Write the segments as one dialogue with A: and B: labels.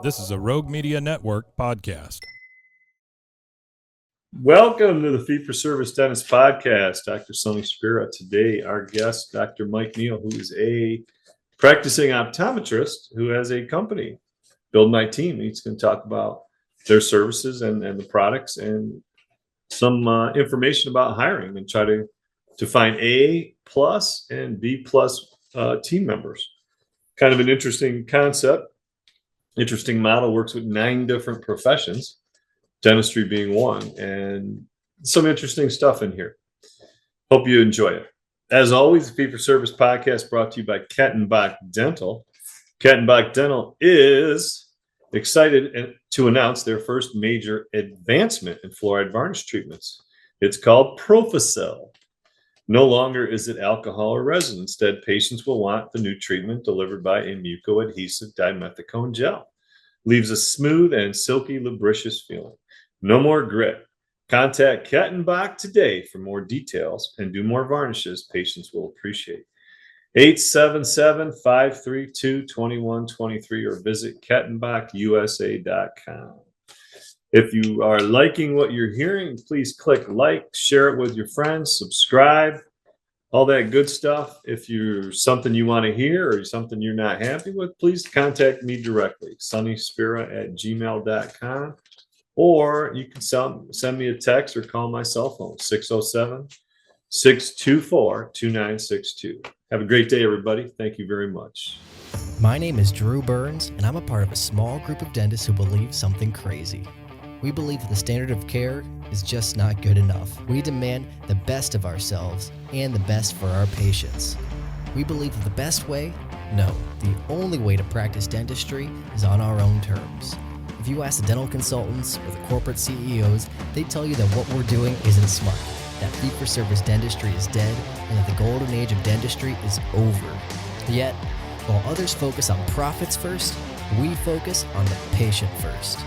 A: This is a Rogue Media Network podcast.
B: Welcome to the Fee for Service Dentist Podcast. Dr. Sonny Spira. Today, our guest, Dr. Mike Neal, who is a practicing optometrist who has a company, Build My Team. He's going to talk about their services and the products and some information about hiring and try to find A plus and B plus team members. Kind of an interesting concept, interesting model, works with 9 different professions, dentistry being one, and some interesting stuff in here. Hope you enjoy it. As always, the Fee for Service podcast brought to you by Kettenbach Dental. Kettenbach Dental is excited to announce their first major advancement in fluoride varnish treatments. It's called Profacel. No longer is it alcohol or resin. Instead, patients will want the new treatment delivered by a mucoadhesive dimethicone gel. Leaves a smooth and silky, lubricious feeling. No more grit. Contact Kettenbach today for more details and do more varnishes patients will appreciate. 877-532-2123 or visit kettenbachusa.com. If you are liking what you're hearing, please click like, share it with your friends, subscribe, all that good stuff. If you're something you want to hear or something you're not happy with, please contact me directly, sonnyspira@gmail.com. Or you can send me a text or call my cell phone, 607-624-2962. Have a great day, everybody. Thank you very much.
C: My name is Drew Burns, and I'm a part of a small group of dentists who believe something crazy. We believe that the standard of care is just not good enough. We demand the best of ourselves and the best for our patients. We believe that the best way? No, the only way to practice dentistry is on our own terms. If you ask the dental consultants or the corporate CEOs, they tell you that what we're doing isn't smart, that fee-for-service dentistry is dead, and that the golden age of dentistry is over. Yet, while others focus on profits first, we focus on the patient first.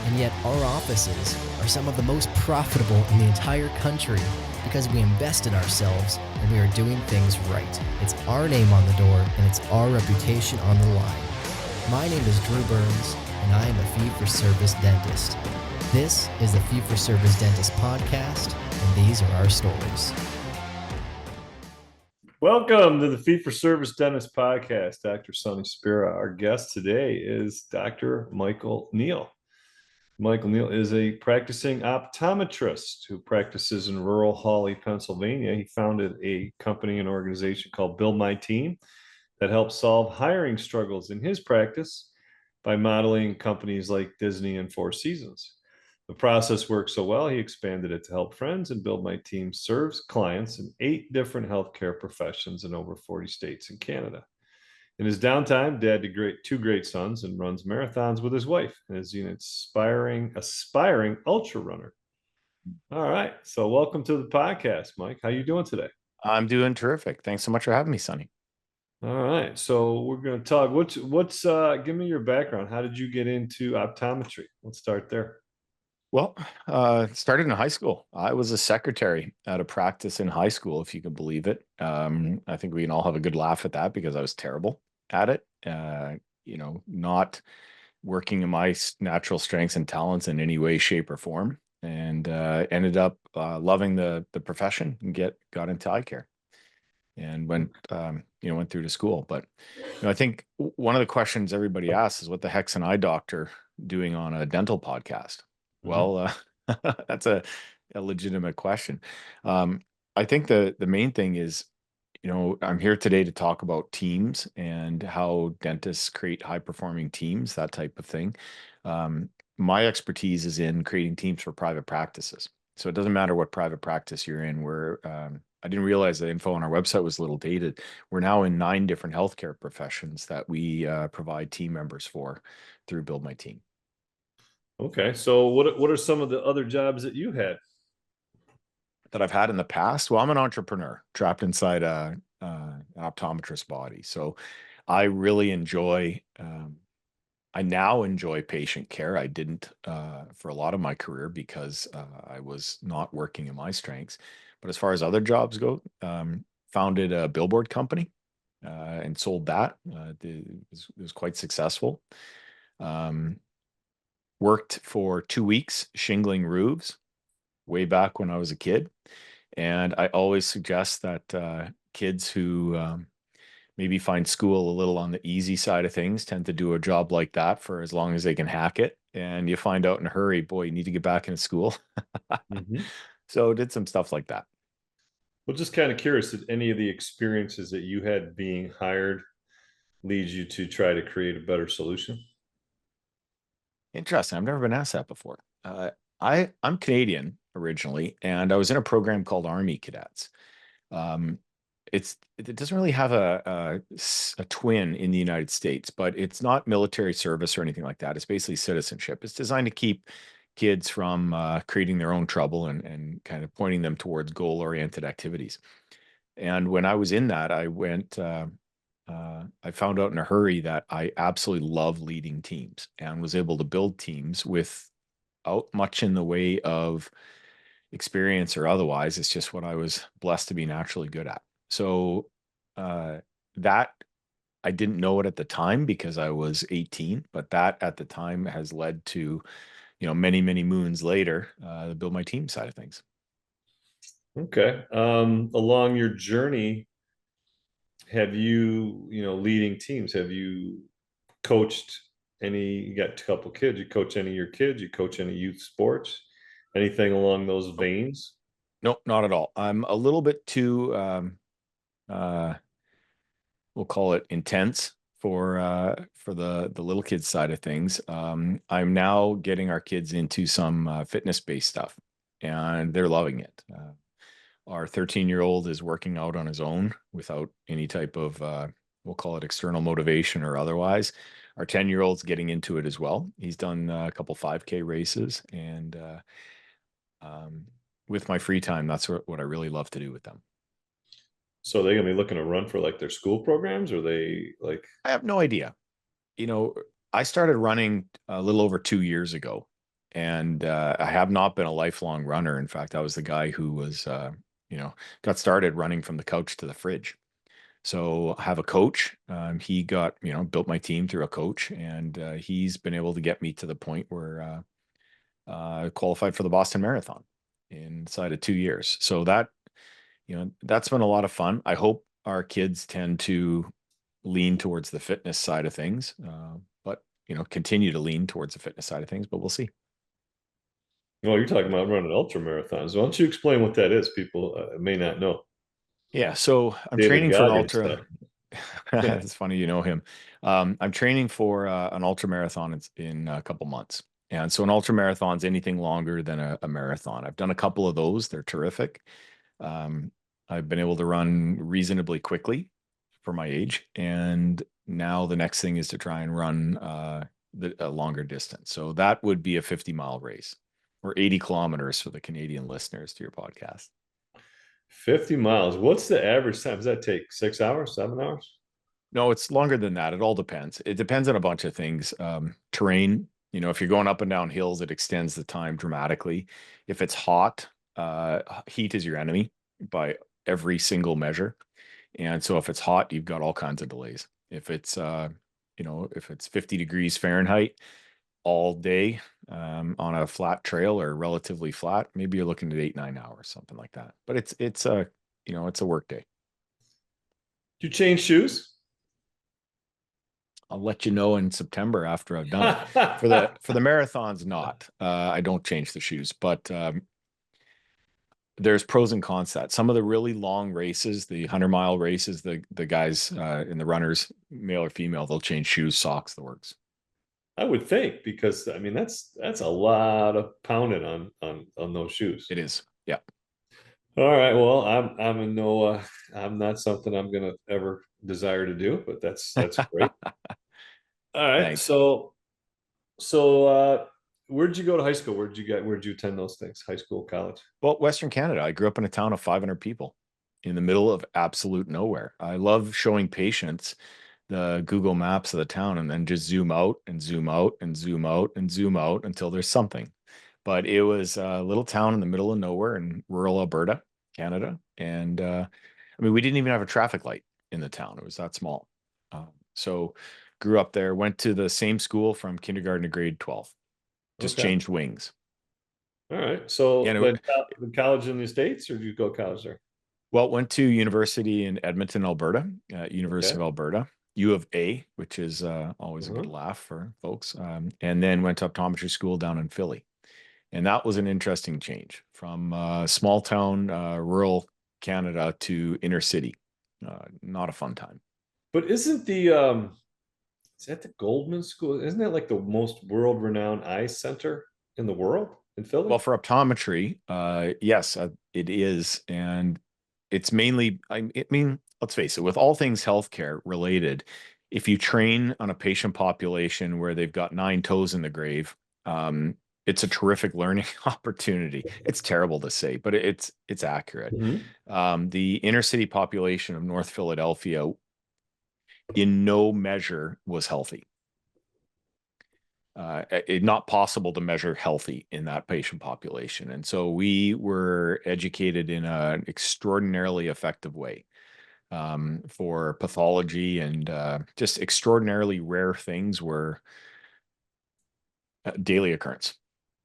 C: And yet our offices are some of the most profitable in the entire country because we invest in ourselves and we are doing things right. It's our name on the door and it's our reputation on the line. My name is Drew Burns and I am a fee-for-service dentist. This is the Fee-for-Service Dentist Podcast and these are our stories.
B: Welcome to the Fee for Service Dentist Podcast. Dr. Sonny Spira. Our guest today is Dr. Michael Neal. Michael Neal is a practicing optometrist who practices in rural Hawley, Pennsylvania. He founded a company and organization called Build My Team that helps solve hiring struggles in his practice by modeling companies like Disney and Four Seasons. The process worked so well, he expanded it to help friends, and Build My Team serves clients in 8 different healthcare professions in over 40 states and Canada. In his downtime, Dad to 2 great sons and runs marathons with his wife and is an aspiring ultra runner. All right. So welcome to the podcast, Mike. How you doing today?
D: I'm doing terrific. Thanks so much for having me, Sonny.
B: All right. So we're going to talk. What's give me your background. How did you get into optometry? Let's start there.
D: Well, started in high school. I was a secretary at a practice in high school, if you can believe it. I think we can all have a good laugh at that because I was terrible at it. Not working in my natural strengths and talents in any way, shape, or form, and ended up loving the profession and got into eye care, and went through to school. But I think one of the questions everybody asks is, what the heck's an eye doctor doing on a dental podcast? Well, that's a legitimate question. I think the main thing is, I'm here today to talk about teams and how dentists create high-performing teams, that type of thing. My expertise is in creating teams for private practices. So it doesn't matter what private practice you're in. I didn't realize the info on our website was a little dated. We're now in 9 different healthcare professions that we provide team members for through Build My Team.
B: Okay. So what are some of the other jobs that you had?
D: That I've had in the past? Well, I'm an entrepreneur trapped inside an optometrist body. So I really enjoy, I now enjoy patient care. I didn't for a lot of my career because I was not working in my strengths. But as far as other jobs go, founded a billboard company and sold that. It was quite successful. Worked for 2 weeks shingling roofs way back when I was a kid. And I always suggest that kids who maybe find school a little on the easy side of things tend to do a job like that for as long as they can hack it. And you find out in a hurry, boy, you need to get back into school.
B: Mhm.
D: So did some stuff like that.
B: Well, just kind of curious, did any of the experiences that you had being hired lead you to try to create a better solution?
D: Interesting. I've never been asked that before. I'm Canadian originally, and I was in a program called Army Cadets. Um, it doesn't really have a twin in the United States, but it's not military service or anything like that. It's basically citizenship. It's designed to keep kids from creating their own trouble and kind of pointing them towards goal-oriented activities. And when I was in that, I found out in a hurry that I absolutely love leading teams and was able to build teams without much in the way of experience or otherwise. It's just what I was blessed to be naturally good at. So uh, that I didn't know it at the time because I was 18, but that at the time has led to, many, many moons later, build my team side of things.
B: Okay. Along your journey, have you, leading teams, have you coached any, you got a couple kids, you coach any of your kids, you coach any youth sports, anything along those veins?
D: Nope, not at all. I'm a little bit too uh, we'll call it intense for the little kids side of things. I'm now getting our kids into some fitness based stuff, and they're loving it. Our 13-year-old is working out on his own without any type of we'll call it external motivation or otherwise. Our 10-year-old's getting into it as well. He's done a couple 5K races, and with my free time, that's what I really love to do with them.
B: So they're gonna be looking to run for like their school programs, or they like,
D: I have no idea. You know, I started running a little over 2 years ago, and I have not been a lifelong runner. In fact, I was the guy who was, got started running from the couch to the fridge. So I have a coach. He got, built my team through a coach, and he's been able to get me to the point where I qualified for the Boston Marathon inside of 2 years. So that's been a lot of fun. I hope our kids tend to lean towards the fitness side of things, but continue to lean towards the fitness side of things. But we'll see.
B: well, you're talking about running ultra marathons. Why don't you explain what that is? People may not know.
D: Yeah, so I'm
B: David
D: training for an
B: Goggins
D: ultra.
B: stuff.
D: It's funny you know him. I'm training for an ultra marathon in a couple months, and so an ultra marathon is anything longer than a marathon. I've done a couple of those; they're terrific. Um, I've been able to run reasonably quickly for my age, and now the next thing is to try and run a longer distance. So that would be a 50-mile race or 80 kilometers for the Canadian listeners to your podcast.
B: 50 miles. What's the average time? Does that take 6 hours, 7 hours?
D: No, it's longer than that. It all depends. It depends on a bunch of things. Terrain, if you're going up and down hills, it extends the time dramatically. If it's hot, heat is your enemy by every single measure. And so if it's hot, you've got all kinds of delays. If it's 50 degrees Fahrenheit all day on a flat trail or relatively flat, maybe you're looking at 8, 9 hours, something like that. But it's a work day.
B: Do you change shoes?
D: I'll let you know in September after I've done it. For the marathons, not. I don't change the shoes, but there's pros and cons to that. Some of the really long races, the 100-mile races, the guys and the runners, male or female, they'll change shoes, socks, the works.
B: I would think, because I mean that's a lot of pounding on those shoes.
D: It is. Yeah.
B: All right. Well, I'm in no I'm not something I'm gonna ever desire to do, but that's great. All right.
D: Thanks.
B: So where'd you go to high school? Where'd you attend those things? High school, college?
D: Well, Western Canada. I grew up in a town of 500 people in the middle of absolute nowhere. I love showing patients the Google Maps of the town and then just zoom out and zoom out and zoom out and zoom out until there's something. But it was a little town in the middle of nowhere in rural Alberta, Canada. And we didn't even have a traffic light in the town. It was that small. So grew up there, went to the same school from kindergarten to grade 12, just
B: Okay.
D: changed wings.
B: All right. So
D: And
B: went to college in the States, or did you go to college there?
D: well, went to university in Edmonton, Alberta, University
B: Okay.
D: of Alberta, U of A, which is always a good
B: Uh-huh.
D: laugh for folks. And then went to optometry school down in Philly. And that was an interesting change from small town, rural Canada to inner city. Not a fun time.
B: But isn't the is that the Goldman School? Isn't that like the most world-renowned eye center in the world in Philly?
D: Well, for optometry, yes, it is. And it's mainly, I mean, let's face it, with all things healthcare related, if you train on a patient population where they've got 9 toes in the grave, it's a terrific learning opportunity. It's terrible to say, but it's accurate.
B: Mhm.
D: The inner city population of North Philadelphia in no measure was healthy. It's not possible to measure healthy in that patient population. And so we were educated in an extraordinarily effective way for pathology, and just extraordinarily rare things were daily occurrence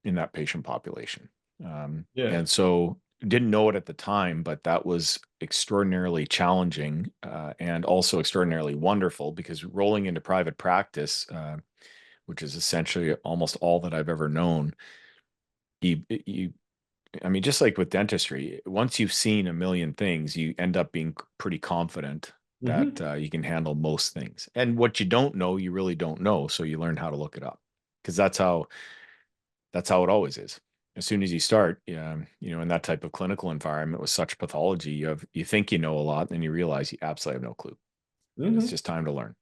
D: in that patient population.
B: Yeah.
D: And so didn't know it at the time, but that was extraordinarily challenging and also extraordinarily wonderful, because rolling into private practice, which is essentially almost all that I've ever known. I mean, just like with dentistry, once you've seen a million things, you end up being pretty confident that
B: Hmm.
D: you can handle most things. And what you don't know, you really don't know. So you learn how to look it up, because that's how it always is. As soon as you start, in that type of clinical environment with such pathology, you think you know a lot, and then you realize you absolutely have no clue, and it's
B: Hmm.
D: just time to learn.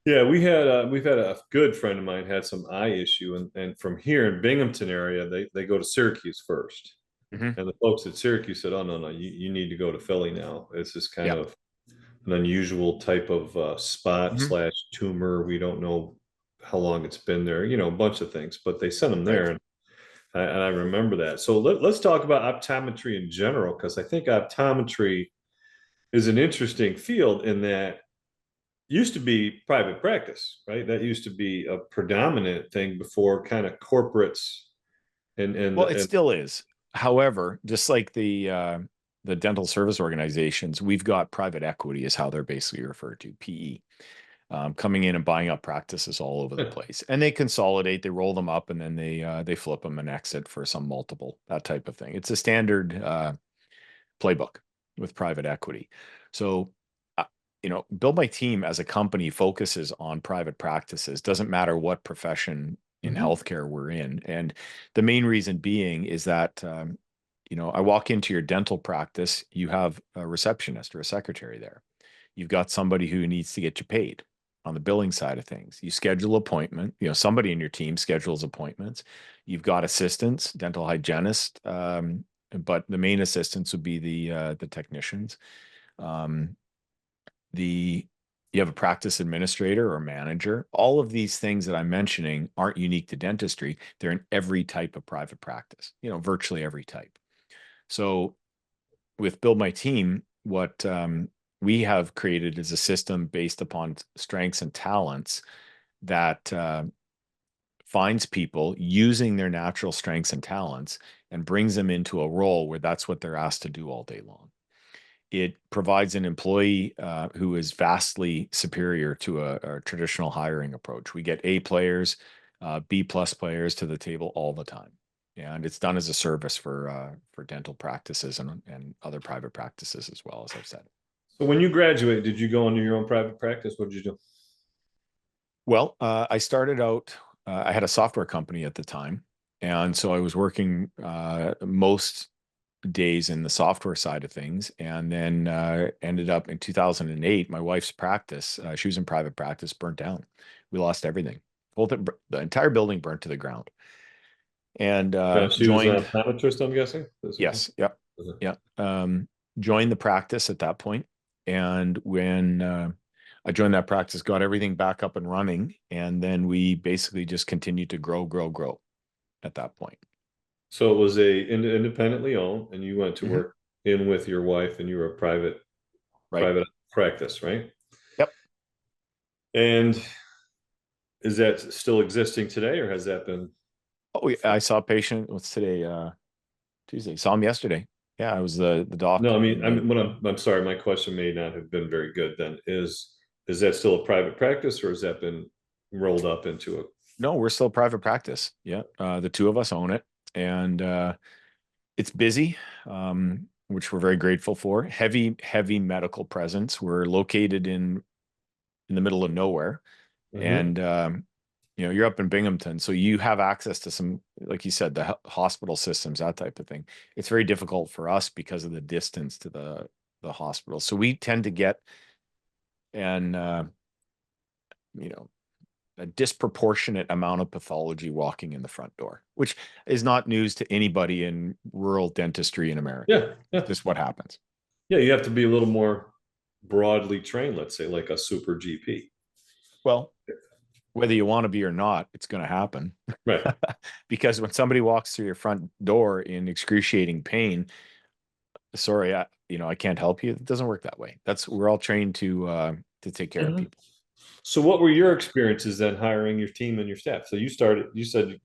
B: Yeah, we've had a good friend of mine had some eye issue, and from here in Binghamton area, they go to Syracuse first.
D: Hmm.
B: And the folks at Syracuse said, "Oh, no, no, you need to go to Philly now. It's just kind
D: Yeah.
B: of an unusual type of spot
D: Hmm.
B: slash tumor. We don't know how long it's been there, a bunch of things, but they sent them
D: Right.
B: there." And I remember that. So let's talk about optometry in general, because I think optometry is an interesting field in that used to be private practice, right? That used to be a predominant thing before kind of corporates
D: Well, it
B: and
D: still is. However, just like the dental service organizations, we've got private equity is how they're basically referred to, PE, coming in and buying up practices all over the place, and they consolidate, they roll them up, and then they flip them and exit for some multiple, that type of thing. It's a standard playbook with private equity. So, Build My Team as a company focuses on private practices. Doesn't matter what profession in
B: Mhm.
D: healthcare we're in, and the main reason being is that I walk into your dental practice, you have a receptionist or a secretary there. You've got somebody who needs to get you paid on the billing side of things. You schedule appointment. Somebody in your team schedules appointments. You've got assistants, dental hygienist, but the main assistants would be the technicians. Um, the You have a practice administrator or manager. All of these things that I'm mentioning aren't unique to dentistry. They're in every type of private practice. Virtually every type. So with Build My Team, what we have created is a system based upon strengths and talents that finds people using their natural strengths and talents and brings them into a role where that's what they're asked to do all day long. It provides an employee who is vastly superior to a traditional hiring approach. We get A players, B plus players to the table all the time, and it's done as a service for dental practices and other private practices as well, as I've said.
B: So when you graduated, did you go into your own private practice? What did you do?
D: Well, I started out. I had a software company at the time, and so I was working most days in the software side of things, and then ended up in 2008. My wife's practice, she was in private practice, burnt down. We lost everything. The entire building burnt to the ground. And
B: She was an
D: joined.
B: optometrist, I'm guessing.
D: Yes, yep, yeah. Joined the practice at that point, and when I joined that practice, got everything back up and running, and then we basically just continued to grow, grow, grow at that point.
B: So it was independently owned, and you went to
D: Mhm.
B: work in with your wife, and you were a
D: Right.
B: private practice, right?
D: Yep.
B: And is that still existing today, or has that been?
D: Oh, yeah, I saw a patient. What's today? Tuesday. Saw him yesterday. Yeah, I was the doc.
B: No, I mean, I'm sorry, my question may not have been very good then. Is that still a private practice, or has that been rolled up into a?
D: No, we're still private practice. Yeah, the two of us own it, and it's busy, which we're very grateful for. Heavy medical presence. We're located in the middle of nowhere,
B: Mhm.
D: and you're up in Binghamton, so you have access to some, like you said, the hospital systems, that type of thing. It's very difficult for us because of the distance to the hospital. So we tend to get an you know a disproportionate amount of pathology walking in the front door, which is not news to anybody in rural dentistry in America.
B: Yeah,
D: It's
B: yeah,
D: just what happens.
B: yeah. You have to be a little more broadly trained, let's say, like a super GP.
D: Well, whether you want to be or not, it's going to happen.
B: Right.
D: Because when somebody walks through your front door in excruciating pain, sorry, I can't help you. It doesn't work that way. We're all trained to take care of
B: Mhm.
D: people.
B: So what were your experiences then hiring your team and your staff? So you said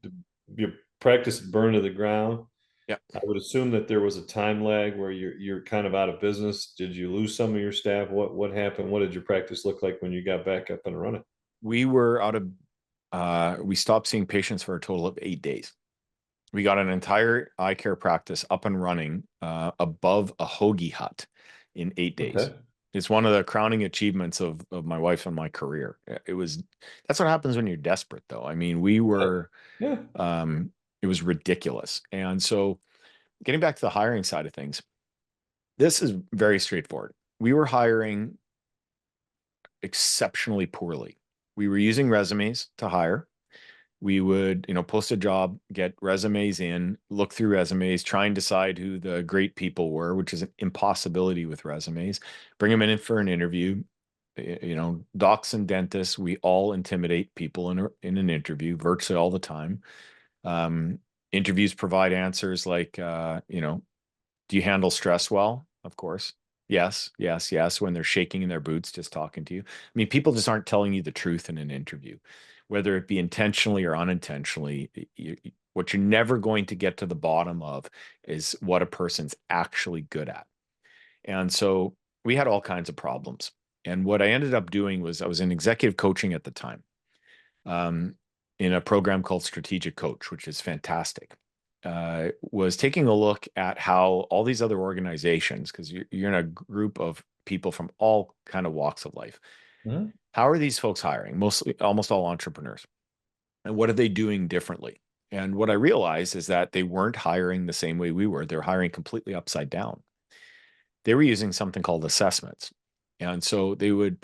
B: your practice burned to the ground.
D: Yeah.
B: I would assume that there was a time lag where you're kind of out of business. Did you lose some of your staff? What happened? What did your practice look like when you got back up and running?
D: We were we stopped seeing patients for a total of 8 days. We got an entire eye care practice up and running above a hoagie hut in 8 days.
B: Okay.
D: It's one of the crowning achievements of my wife and my career. That's what happens when you're desperate, though. I mean,
B: Yeah.
D: it was ridiculous. And so getting back to the hiring side of things, this is very straightforward. We were hiring exceptionally poorly. We were using resumes to hire. We would, post a job, get resumes in, look through resumes, try and decide who the great people were, which is an impossibility with resumes, bring them in for an interview. Docs and dentists, we all intimidate people in an interview virtually all the time. Um, Interviews provide answers like, do you handle stress well? Of course. Yes, yes, yes. When they're shaking in their boots, just talking to you. I mean, people just aren't telling you the truth in an interview, whether it be intentionally or unintentionally. What you're never going to get to the bottom of is what a person's actually good at. And so we had all kinds of problems. And what I ended up doing was I was in executive coaching at the time, um, in a program called Strategic Coach, which is fantastic. Was taking a look at how all these other organizations, because you're in a group of people from all kind of walks of life.
B: Mhm.
D: How are these folks hiring? Mostly, almost all entrepreneurs. And what are they doing differently? And what I realized is that they weren't hiring the same way we were. They're hiring completely upside down. They were using something called assessments. And so they would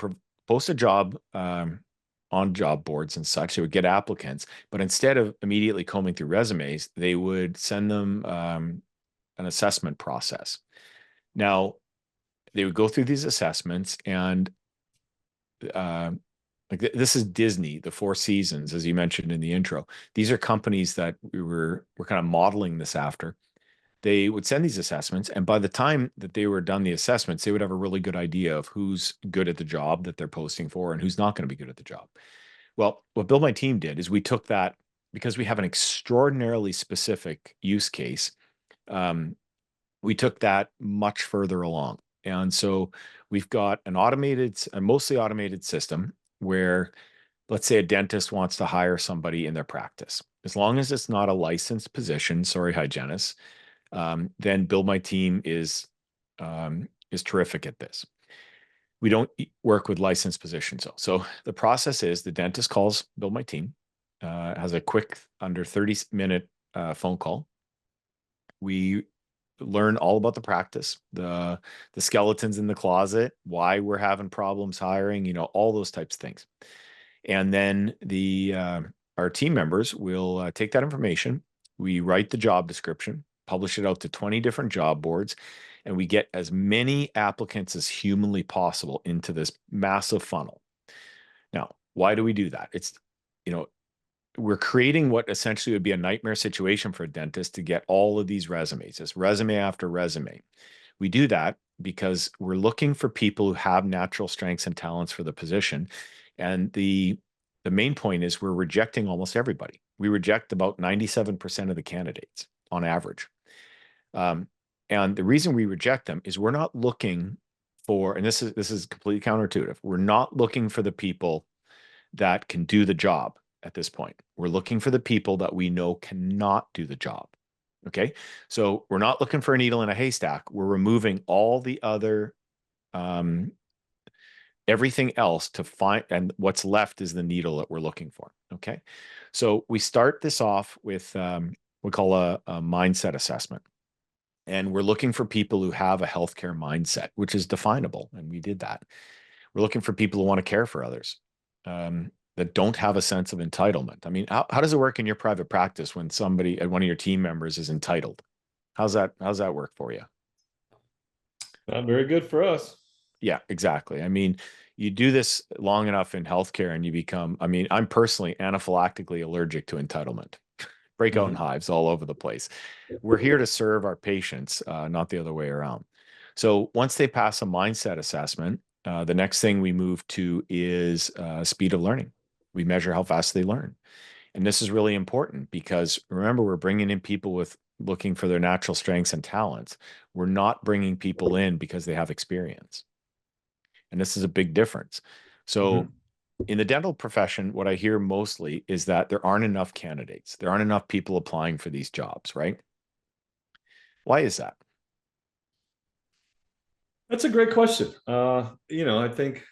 D: post a job on job boards and such. They would get applicants, but instead of immediately combing through resumes, they would send them an assessment process. Now, they would go through these assessments, and this is Disney, the Four Seasons, as you mentioned in the intro. These are companies that we're kind of modeling this after. They would send these assessments, and by the time that they were done the assessments, they would have a really good idea of who's good at the job that they're posting for and who's not going to be good at the job. Well, what Build My Team did is we took that, because we have an extraordinarily specific use case. We took that much further along. And so we've got a mostly automated system where, let's say, a dentist wants to hire somebody in their practice. As long as it's not a licensed position, sorry, hygienist, then Build My Team is terrific at this. We don't work with licensed positions, though. So the process is the dentist calls Build My Team, has a quick under 30-minute phone call. We learn all about the practice, the skeletons in the closet, why we're having problems hiring, all those types of things. And then our team members will take that information. We write the job description, publish it out to 20 different job boards, and we get as many applicants as humanly possible into this massive funnel. Now, why do we do that? We're creating what essentially would be a nightmare situation for a dentist to get all of these resumes, just resume after resume. We do that because we're looking for people who have natural strengths and talents for the position. And the main point is we're rejecting almost everybody. We reject about 97% of the candidates on average. And the reason we reject them is we're not looking for, and this is completely counterintuitive. We're not looking for the people that can do the job at this point. We're looking for the people that we know cannot do the job. Okay. So we're not looking for a needle in a haystack. We're removing all the other, everything else to find, and what's left is the needle that we're looking for. Okay. So we start this off with, we call a mindset assessment. And we're looking for people who have a healthcare mindset, which is definable. And we did that. We're looking for people who want to care for others, that don't have a sense of entitlement. I mean, how does it work in your private practice when somebody, one of your team members is entitled? How's that work for you?
B: Not very good for us.
D: Yeah, exactly. I mean, you do this long enough in healthcare and you become, I mean, I'm personally anaphylactically allergic to entitlement. Breakout
B: Mhm.
D: hives all over the place. We're here to serve our patients, not the other way around. So once they pass a mindset assessment, the next thing we move to is speed of learning. We measure how fast they learn. And this is really important because remember, we're bringing in people with looking for their natural strengths and talents. We're not bringing people in because they have experience. And this is a big difference. So
B: Mhm.
D: in the dental profession, what I hear mostly is that there aren't enough candidates. There aren't enough people applying for these jobs, right? Why is that?
B: That's a great question. I think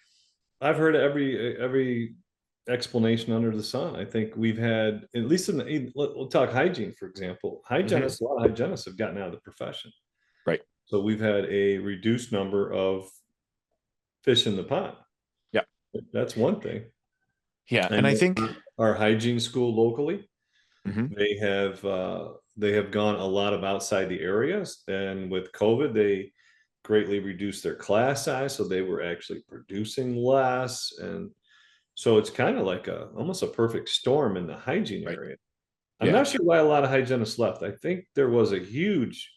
B: I've heard every explanation under the sun. I think we've had, at least we'll talk hygiene, for example.
D: Mhm.
B: Hygienists, a lot of hygienists have gotten out of the profession.
D: Right.
B: So we've had a reduced number of fish in the pond.
D: Yeah.
B: That's one thing.
D: Yeah.
B: I
D: And I
B: know
D: think,
B: our hygiene school locally,
D: mhm,
B: they have gone a lot of outside the areas, and with COVID, they greatly reduced their class size, so they were actually producing less, and so it's kind of like almost a perfect storm in the hygiene
D: right.
B: area. I'm
D: Yeah.
B: not sure why a lot of hygienists left. I think there was a huge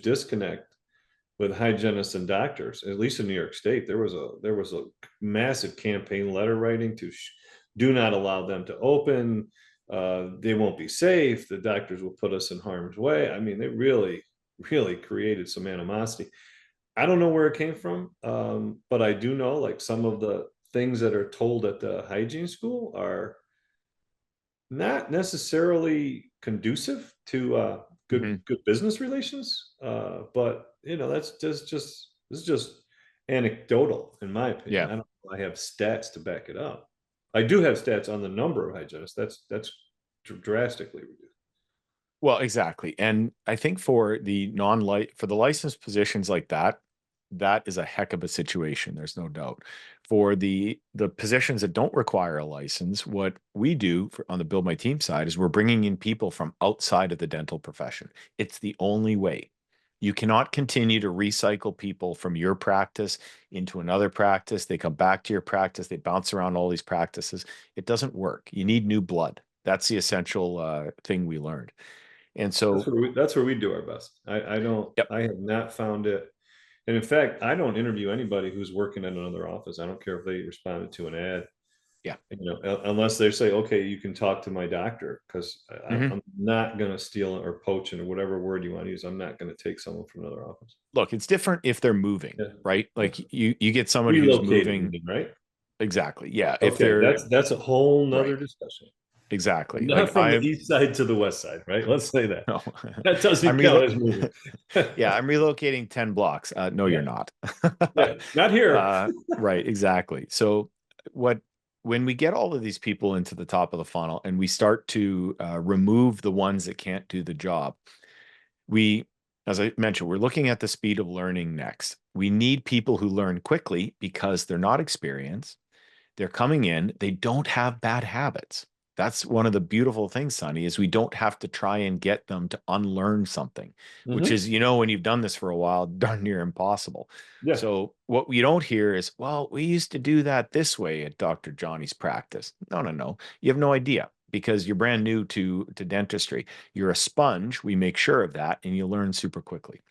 B: disconnect with hygienists and doctors, at least in New York State. There was a massive campaign letter writing to do not allow them to open. They won't be safe. The doctors will put us in harm's way. I mean, they really created some animosity. I don't know where it came from, but I do know like some of the things that are told at the hygiene school are not necessarily conducive to
D: Mhm.
B: good business relations. But that's just this is just anecdotal, in my opinion.
D: Yeah.
B: I don't know, I have stats to back it up. I do have stats on the number of hygienists. That's drastically reduced.
D: Well, exactly. And I think for the non-light for the licensed positions like that, that is a heck of a situation. There's no doubt. For the positions that don't require a license, what we do on the Build My Team side is we're bringing in people from outside of the dental profession. It's the only way. You cannot continue to recycle people from your practice into another practice. They come back to your practice. They bounce around all these practices. It doesn't work. You need new blood. That's the essential thing we learned. And so,
B: That's where we do our best.
D: yep.
B: I have not found it. And in fact, I don't interview anybody who's working in another office. I don't care if they responded to an ad,
D: Yeah.
B: unless they say, okay, you can talk to my doctor, because
D: Mhm.
B: I'm not going to steal or poach, or whatever word you want to use. I'm not going to take someone from another office.
D: Look, it's different if they're moving,
B: Yeah.
D: right?
B: Yeah.
D: Like you get somebody who's
B: Relocating, you
D: moving.
B: mean, right?
D: Exactly. Yeah. If
B: Okay,
D: they're
B: that's a whole nother
D: right.
B: discussion.
D: Exactly.
B: Not
D: Like
B: from the
D: I
B: east side to the west side, right? Let's say that.
D: no,
B: That
D: I'm
B: doesn't count as moving.
D: yeah, I'm relocating 10 blocks. No, you're
B: Yeah,
D: not.
B: yeah, not here.
D: Right, exactly. So what when we get all of these people into the top of the funnel and we start to remove the ones that can't do the job, we, as I mentioned, we're looking at the speed of learning next. We need people who learn quickly because they're not experienced. They're coming in, they don't have bad habits. That's one of the beautiful things, Sonny, is we don't have to try and get them to unlearn something, which
B: Hmm.
D: is, when you've done this for a while, darn near impossible.
B: Yeah.
D: So what we don't hear is, well, we used to do that this way at Dr. Johnny's practice. No, no, no. You have no idea because you're brand new to dentistry. You're a sponge. We make sure of that, and you learn super quickly.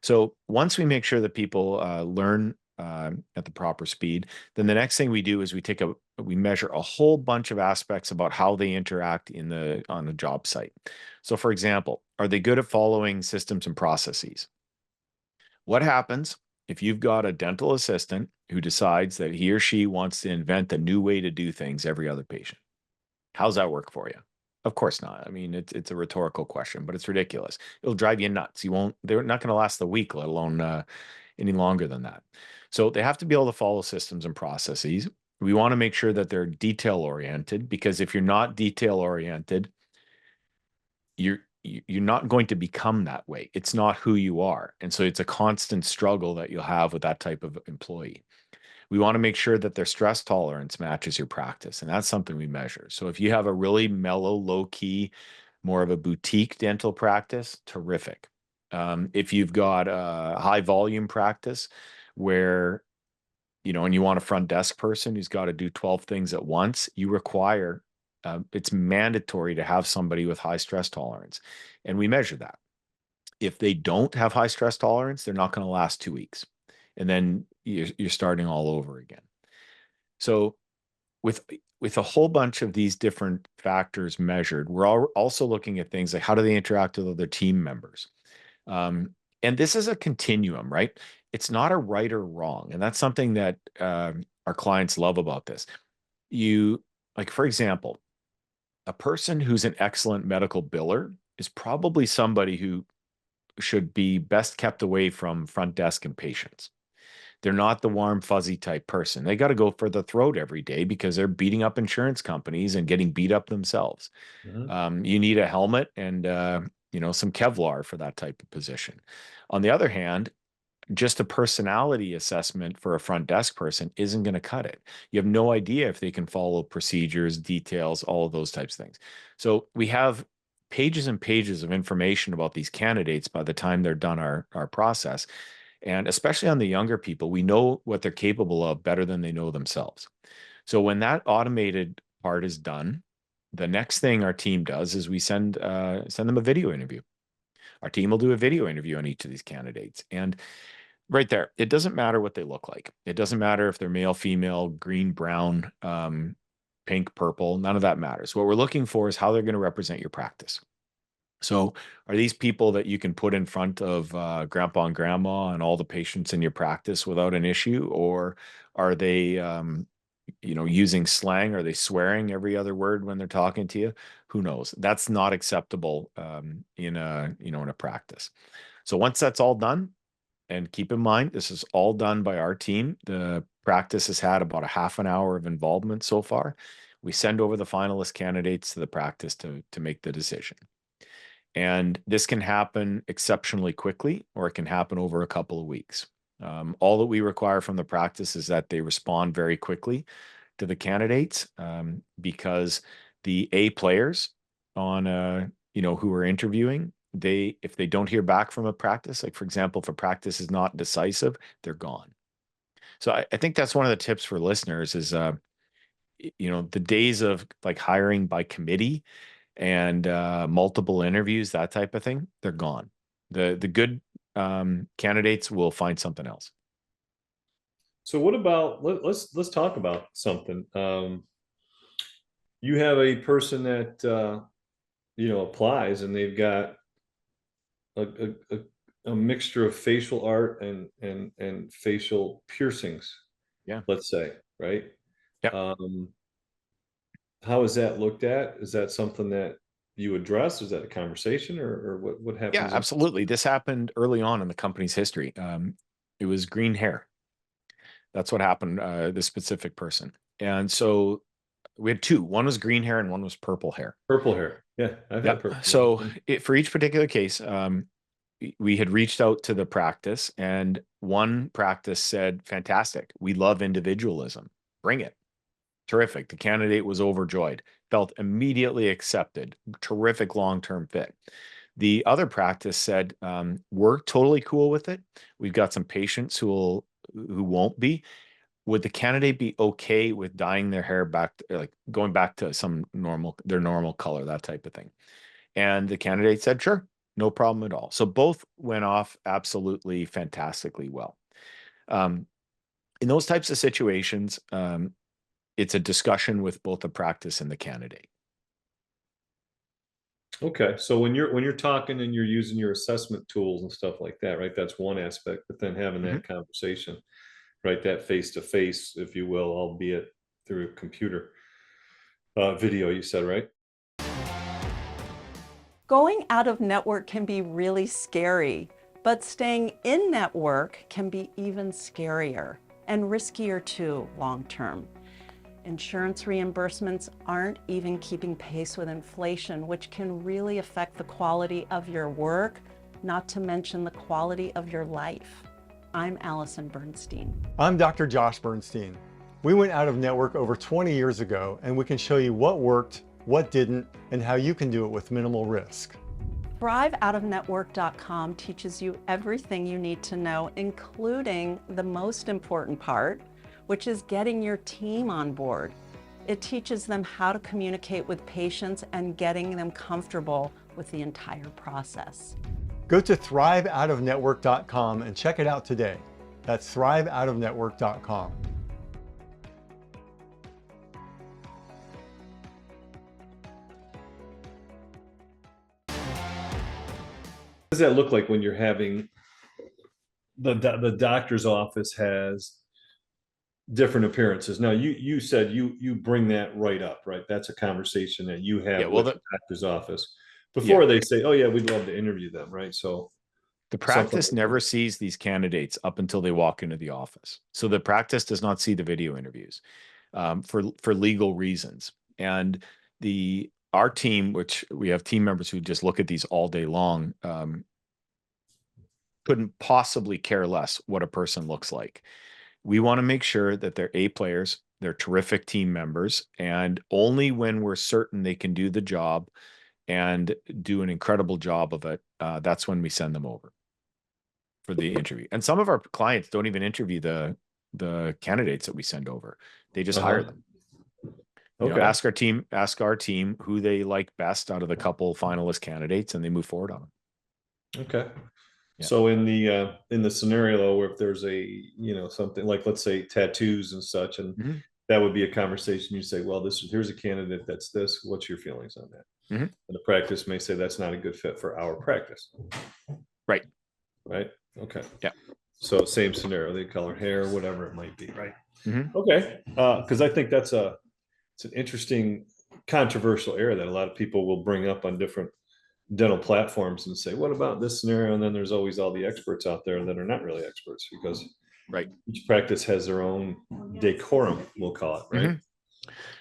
D: So once we make sure that people learn at the proper speed. Then the next thing we do is we measure a whole bunch of aspects about how they interact on the job site. So for example, are they good at following systems and processes? What happens if you've got a dental assistant who decides that he or she wants to invent a new way to do things every other patient? How's that work for you? Of course not. I mean, it's a rhetorical question, but it's ridiculous. It'll drive you nuts. They're not going to last the week, let alone any longer than that. So they have to be able to follow systems and processes. We want to make sure that they're detail oriented, because if you're not detail oriented, you're not going to become that way. It's not who you are. And so it's a constant struggle that you'll have with that type of employee. We want to make sure that their stress tolerance matches your practice. And that's something we measure. So if you have a really mellow, low key, more of a boutique dental practice, terrific. If you've got a high volume practice where, and you want a front desk person who's got to do 12 things at once, it's mandatory to have somebody with high stress tolerance. And we measure that. If they don't have high stress tolerance, they're not going to last 2 weeks. And then you're starting all over again. So with a whole bunch of these different factors measured, we're also looking at things like how do they interact with other team members? And this is a continuum, right? It's not a right or wrong. And that's something that our clients love about this. For example, a person who's an excellent medical biller is probably somebody who should be best kept away from front desk and patients. They're not the warm, fuzzy type person. They got to go for the throat every day because they're beating up insurance companies and getting beat up themselves. You need a helmet and some Kevlar for that type of position. On the other hand, just a personality assessment for a front desk person isn't going to cut it. You have no idea if they can follow procedures, details, all of those types of things. So we have pages and pages of information about these candidates by the time they're done our process. And especially on the younger people, we know what they're capable of better than they know themselves. So when that automated part is done, the next thing our team does is we send them a video interview. Our team will do a video interview on each of these candidates. And right there, it doesn't matter what they look like. It doesn't matter if they're male, female, green, brown, pink, purple. None of that matters. What we're looking for is how they're going to represent your practice. So are these people that you can put in front of grandpa and grandma and all the patients in your practice without an issue? Or are they, using slang? Are they swearing every other word when they're talking to you? Who knows? That's not acceptable in a practice. So once that's all done, and keep in mind, this is all done by our team. The practice has had about a half an hour of involvement so far. We send over the finalist candidates to the practice to make the decision. And this can happen exceptionally quickly, or it can happen over a couple of weeks. All that we require from the practice is that they respond very quickly to the candidates, because the A players on, who are interviewing, if they don't hear back from a practice, like for example, if a practice is not decisive, they're gone. So I think that's one of the tips for listeners is, the days of like hiring by committee and multiple interviews, that type of thing, they're gone. The good candidates will find something else.
B: So what about let's talk about something. You have a person that applies, and they've got a mixture of facial art and facial piercings.
D: Yeah.
B: Let's say, right?
D: Yeah.
B: How is that looked at? Is that something that you address? Is that a conversation, or what happens?
D: Yeah, absolutely. This happened early on in the company's history. It was green hair. That's what happened, this specific person. And so we had two. One was green hair and one was purple hair.
B: Purple hair. Yeah, I've had purple.
D: So for each particular case, we had reached out to the practice, and one practice said, fantastic. We love individualism. Bring it. Terrific. The candidate was overjoyed, felt immediately accepted. Terrific long-term fit. The other practice said, we're totally cool with it. We've got some patients who won't be. Would the candidate be okay with dyeing their hair back, like going back to their normal color, that type of thing? And the candidate said, sure, no problem at all. So both went off absolutely fantastically well. In those types of situations, it's a discussion with both the practice and the candidate.
B: Okay, so when you're talking and you're using your assessment tools and stuff like that, right? That's one aspect, but then having that conversation, right? That face to face, if you will, albeit through a computer video, you said, right?
E: Going out of network can be really scary, but staying in network can be even scarier and riskier too, long term. Insurance reimbursements aren't even keeping pace with inflation, which can really affect the quality of your work, not to mention the quality of your life. I'm Allison Bernstein.
F: I'm Dr. Josh Bernstein. We went out of network over 20 years ago, and we can show you what worked, what didn't, and how you can do it with minimal risk.
E: ThriveOutOfNetwork.com teaches you everything you need to know, including the most important part, which is getting your team on board. It teaches them how to communicate with patients and getting them comfortable with the entire process.
F: Go to ThriveOutOfNetwork.com and check it out today. That's ThriveOutOfNetwork.com.
B: What does that look like when you're having the doctor's office has different appearances? Now, you said you bring that right up, right? That's a conversation that you have with the doctor's office before they say, "Oh yeah, we'd love to interview them," right? So
D: the practice never sees these candidates up until they walk into the office. So the practice does not see the video interviews for legal reasons. And our team, which we have team members who just look at these all day long, couldn't possibly care less what a person looks like. We want to make sure that they're A players, they're terrific team members, and only when we're certain they can do the job and do an incredible job of it, that's when we send them over for the interview. And some of our clients don't even interview the candidates that we send over. They just hire them. You know, ask our team who they like best out of the couple finalist candidates, and they move forward on them.
B: Okay. Yeah. So in the scenario where if there's something like, let's say, tattoos and such, and that would be a conversation. You say, well, here's a candidate that's this. What's your feelings on that? And the practice may say that's not a good fit for our practice. Right. Okay. Yeah. So same scenario, they color hair, whatever it might be. Right. Okay. Because I think it's an interesting controversial area that a lot of people will bring up on different dental platforms and say, what about this scenario? And then there's always all the experts out there that are not really experts, because each practice has their own decorum, we'll call it, right?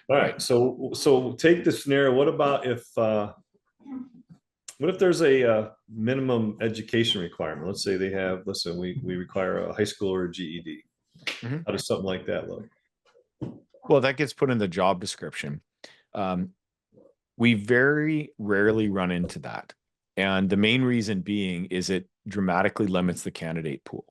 B: All right. So take the scenario. What about if there's a minimum education requirement? Let's say they have, we require a high school or a GED. How does something like that look?
D: Well, that gets put in the job description. We very rarely run into that. And the main reason being is it dramatically limits the candidate pool.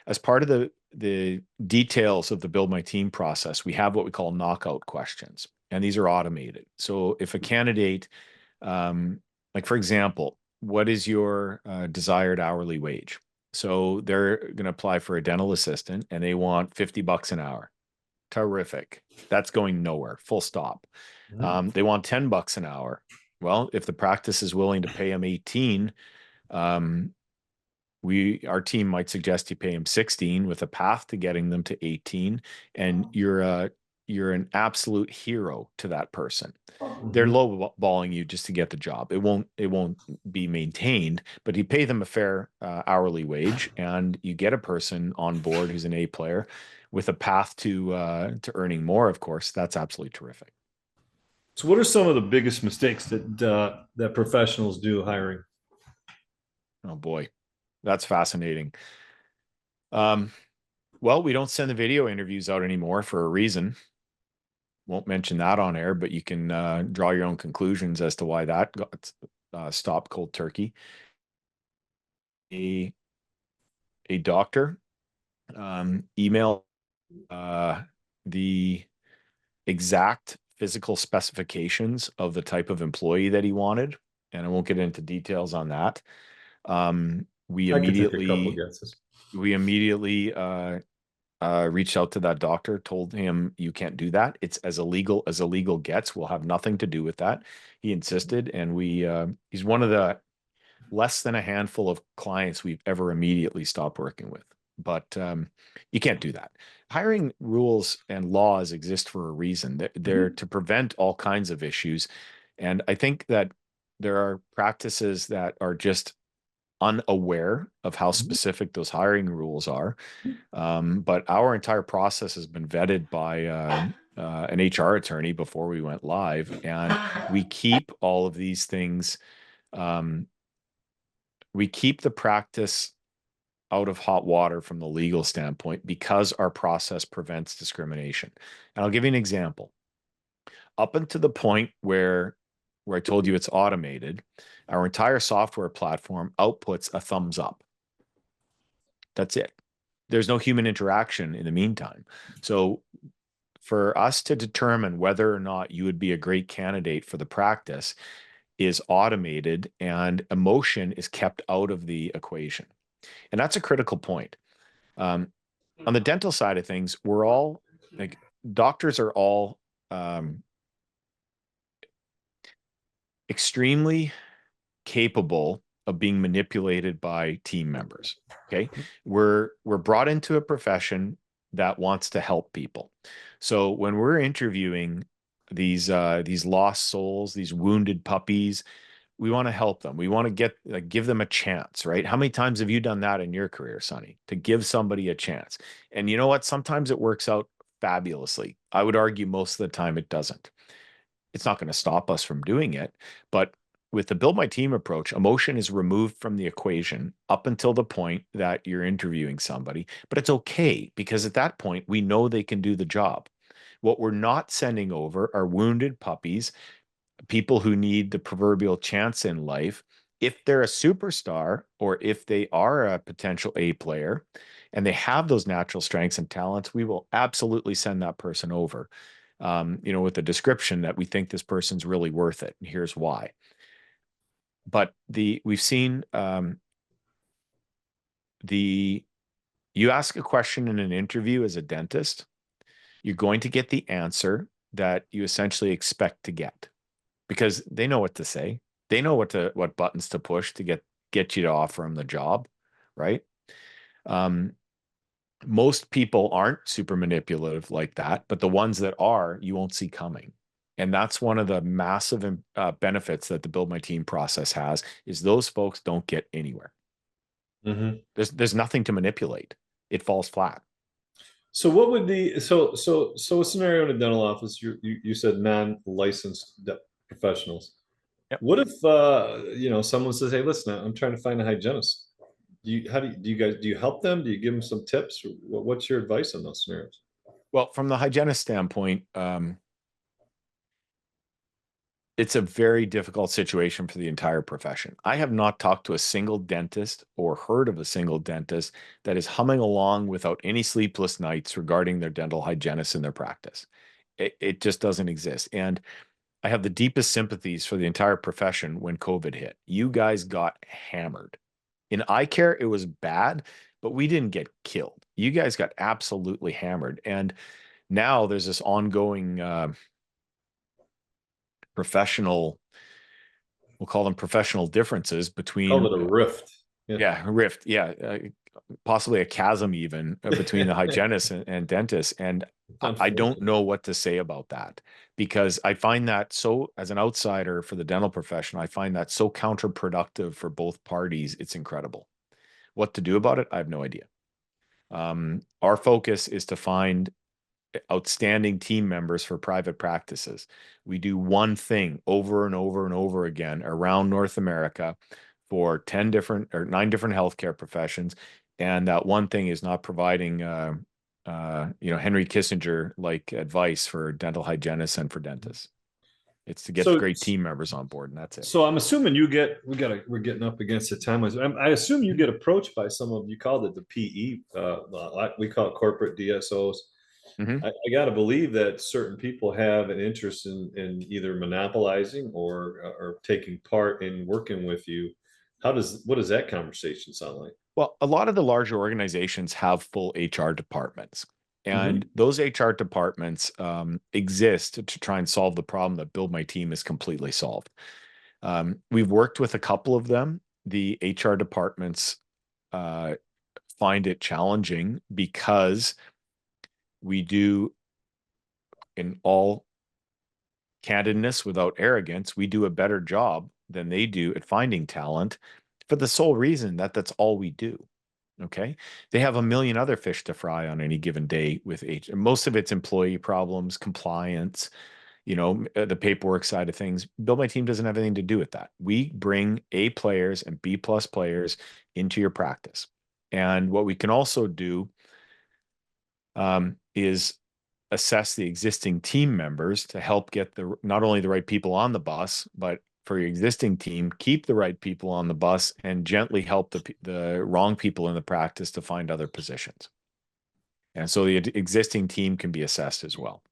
D: As part of the details of the Build My Team process, we have what we call knockout questions, and these are automated. So if a candidate, like for example, what is your desired hourly wage? So they're going to apply for a dental assistant and they want $50 an hour. Terrific. That's going nowhere. Full stop. They want $10 an hour. Well, if the practice is willing to pay them 18, our team might suggest you pay them 16 with a path to getting them to 18, and you're an absolute hero to that person. They're lowballing you just to get the job. It won't be maintained, but you pay them a fair hourly wage, and you get a person on board who's an A player with a path to earning more. Of course, that's absolutely terrific.
B: So, what are some of the biggest mistakes that professionals do hiring?
D: Oh boy, that's fascinating. Well, we don't send the video interviews out anymore for a reason. Won't mention that on air, but you can draw your own conclusions as to why that got stopped cold turkey. A doctor email the exact physical specifications of the type of employee that he wanted, and I won't get into details on that. We immediately reached out to that doctor, told him, you can't do that. It's as illegal gets. We'll have nothing to do with that. He insisted, and he's one of the less than a handful of clients we've ever immediately stopped working with. But you can't do that. Hiring rules and laws exist for a reason. They're to prevent all kinds of issues. And I think that there are practices that are just unaware of how specific those hiring rules are. But our entire process has been vetted by an HR attorney before we went live, and we keep all of these things. We keep the practice out of hot water from the legal standpoint because our process prevents discrimination. And I'll give you an example. Up until the point where I told you it's automated, our entire software platform outputs a thumbs up. That's it. There's no human interaction in the meantime. So for us to determine whether or not you would be a great candidate for the practice is automated, and emotion is kept out of the equation. And that's a critical point. On the dental side of things, we're all like, doctors are all extremely capable of being manipulated by team members. Okay. We're brought into a profession that wants to help people. So when we're interviewing these lost souls, these wounded puppies, we want to help them. We want to give them a chance, right? How many times have you done that in your career, Sonny? To give somebody a chance. And you know what? Sometimes it works out fabulously. I would argue most of the time it doesn't. It's not going to stop us from doing it, but with the build my team approach, emotion is removed from the equation up until the point that you're interviewing somebody. But it's okay, because at that point, we know they can do the job. What we're not sending over are wounded puppies, people who need the proverbial chance in life. If they're a superstar, or if they are a potential A player and they have those natural strengths and talents, we will absolutely send that person over, with the description that we think this person's really worth it. And here's why. But we've seen you ask a question in an interview as a dentist, you're going to get the answer that you essentially expect to get, because they know what to say. They know what buttons to push to get you to offer them the job, right? Most people aren't super manipulative like that, but the ones that are, you won't see coming. And that's one of the massive benefits that the Build My Team process has, is those folks don't get anywhere. There's nothing to manipulate. It falls flat.
B: So what would so a scenario in a dental office, you said non-licensed professionals.
D: Yep.
B: What if someone says, hey, listen, I'm trying to find a hygienist. Do you help them? Do you give them some tips? What's your advice on those scenarios?
D: Well, from the hygienist standpoint, it's a very difficult situation for the entire profession. I have not talked to a single dentist or heard of a single dentist that is humming along without any sleepless nights regarding their dental hygienist in their practice. It just doesn't exist. And I have the deepest sympathies for the entire profession when COVID hit. You guys got hammered. In eye care, it was bad, but we didn't get killed. You guys got absolutely hammered. And now there's this ongoing professional, we'll call them professional differences between.
B: Call it a rift.
D: Yeah, rift. Yeah. Possibly a chasm even between the hygienists and dentists. And I don't know what to say about that, because I find that so, as an outsider for the dental profession, I find that so counterproductive for both parties. It's incredible. What to do about it, I have no idea. Our focus is to find outstanding team members for private practices. We do one thing over and over and over again around North America for 9 different healthcare professions. And that one thing is not providing, Henry Kissinger like advice for dental hygienists and for dentists. It's to get great team members on board, and that's it.
B: So I'm assuming we're getting up against the time. I assume you get approached by some of, you called it the PE, we call it corporate DSOs. I got to believe that certain people have an interest in either monopolizing or taking part in working with you. what does that conversation sound like?
D: Well, a lot of the larger organizations have full HR departments. And those HR departments exist to try and solve the problem that Build My Team has completely solved. We've worked with a couple of them. The HR departments find it challenging because we do, in all candidness, without arrogance, we do a better job than they do at finding talent for the sole reason that that's all we do. Okay. They have a million other fish to fry on any given day with most of it's employee problems, compliance, the paperwork side of things. Build My Team doesn't have anything to do with that. We bring A players and B+ players into your practice. And what we can also do is assess the existing team members to help get not only the right people on the bus, but for your existing team, keep the right people on the bus and gently help the wrong people in the practice to find other positions. And so the existing team can be assessed as well.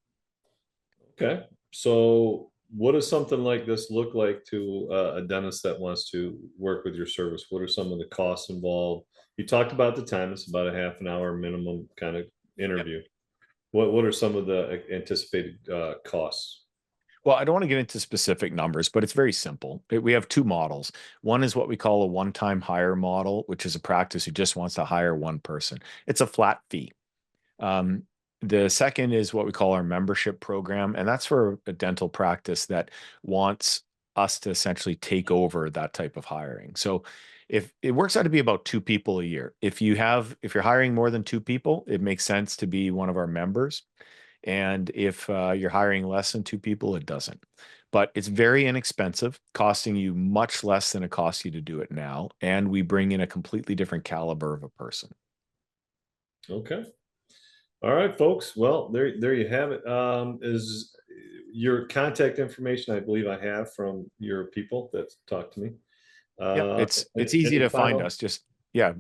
B: Okay. So what does something like this look like to a dentist that wants to work with your service? What are some of the costs involved? You talked about the time. It's about a half an hour minimum kind of interview. Yep. What are some of the anticipated costs?
D: Well, I don't want to get into specific numbers, but it's very simple. We have two models. One is what we call a one-time hire model, which is a practice who just wants to hire one person. It's a flat fee. The second is what we call our membership program, and that's for a dental practice that wants us to essentially take over that type of hiring. So if it works out to be about 2 people a year, if you're hiring more than 2 people, it makes sense to be one of our members. And if you're hiring less than 2 people, it doesn't. But it's very inexpensive, costing you much less than it costs you to do it now. And we bring in a completely different caliber of a person.
B: Okay. All right, folks. Well, there you have it. Is your contact information, I believe I have from your people that talked to me.
D: Yeah, it's easy to find us. Just go to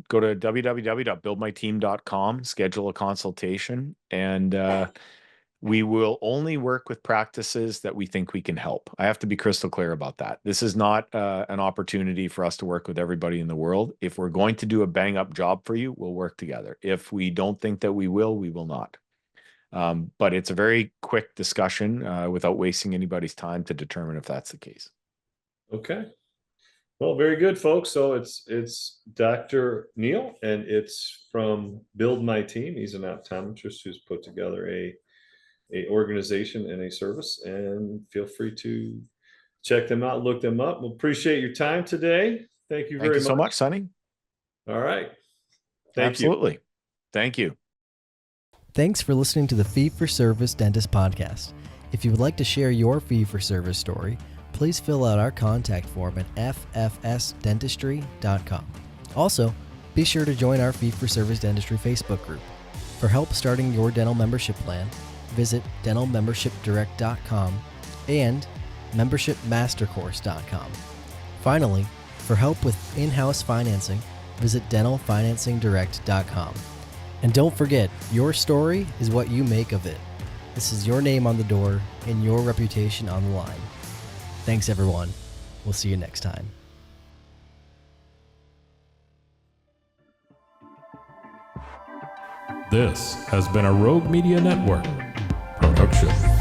D: www.buildmyteam.com, schedule a consultation, and we will only work with practices that we think we can help. I have to be crystal clear about that. This is not an opportunity for us to work with everybody in the world. If we're going to do a bang up job for you, we'll work together. If we don't think that we will not. But it's a very quick discussion without wasting anybody's time to determine if that's the case.
B: Okay. Well, very good, folks. So it's Dr. Neal, and it's from Build My Team. He's an optometrist who's put together a organization and a service, and feel free to check them out, look them up. We'll appreciate your time today. Thank you very much.
D: Thank you so much, Sonny.
B: All right.
D: Absolutely. Thank you.
C: Thanks for listening to the Fee for Service Dentist Podcast. If you would like to share your fee for service story, please fill out our contact form at ffsdentistry.com. Also, be sure to join our Fee for Service Dentistry Facebook group. For help starting your dental membership plan, visit dentalmembershipdirect.com and membershipmastercourse.com. Finally, for help with in-house financing, visit dentalfinancingdirect.com. And don't forget, your story is what you make of it. This is your name on the door and your reputation on the line. Thanks, everyone. We'll see you next time.
A: This has been a Rogue Media Network production.